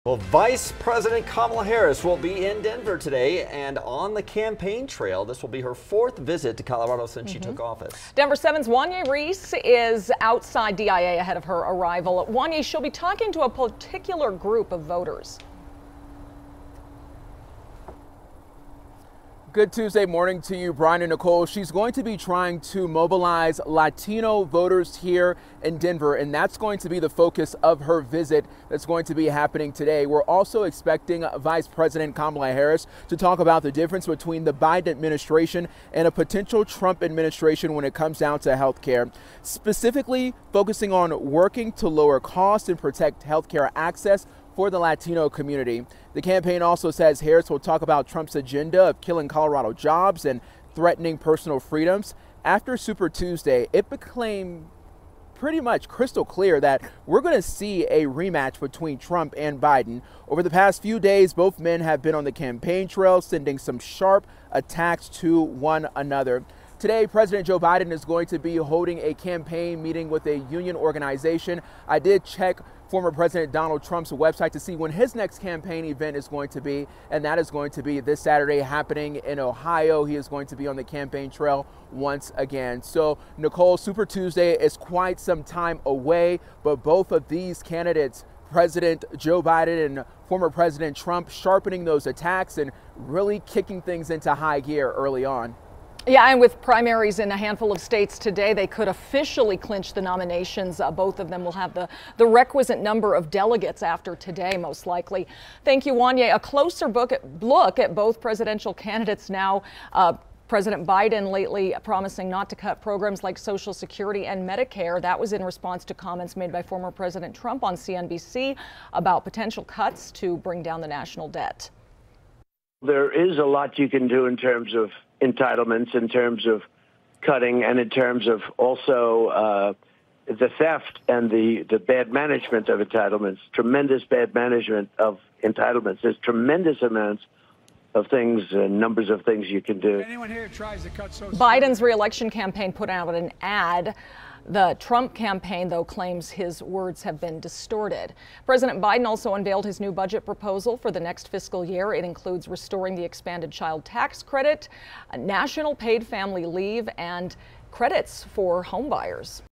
Well, Vice President Kamala Harris will be in Denver today and on the campaign trail. This will be her fourth visit to Colorado since she took office. Denver 7's Wanya Reese is outside DIA ahead of her arrival. Wanya, she'll be talking to a particular group of voters. Good Tuesday morning to you, Brian and Nicole. She's going to be trying to mobilize Latino voters here in Denver, and that's going to be the focus of her visit that's going to be happening today. We're also expecting Vice President Kamala Harris to talk about the difference between the Biden administration and a potential Trump administration when it comes down to health care, specifically focusing on working to lower costs and protect health care access for the Latino community. The campaign also says Harris will talk about Trump's agenda of killing Colorado jobs and threatening personal freedoms. After Super Tuesday, it became pretty much crystal clear that we're going to see a rematch between Trump and Biden. Over the past few days, both men have been on the campaign trail, sending some sharp attacks to one another. Today, President Joe Biden is going to be holding a campaign meeting with a union organization. I did check former President Donald Trump's website to see when his next campaign event is going to be, and that is going to be this Saturday happening in Ohio. He is going to be on the campaign trail once again. So, Nicole, Super Tuesday is quite some time away, but both of these candidates, President Joe Biden and former President Trump, sharpening those attacks and really kicking things into high gear early on. Yeah, and with primaries in a handful of states today, they could officially clinch the nominations. Both of them will have the requisite number of delegates after today, most likely. Thank you, Wanya. A closer look at both presidential candidates now. President Biden lately promising not to cut programs like Social Security and Medicare. That was in response to comments made by former President Trump on CNBC about potential cuts to bring down the national debt. There is a lot you can do in terms of entitlements, in terms of cutting, and in terms of also the theft and the bad management of entitlements, tremendous bad management of entitlements. There's tremendous amounts of things and numbers of things you can do. Anyone here tries to cut Social Biden's reelection campaign put out an ad. The Trump campaign, though, claims his words have been distorted. President Biden also unveiled his new budget proposal for the next fiscal year. It includes restoring the expanded child tax credit, national paid family leave, and credits for home buyers.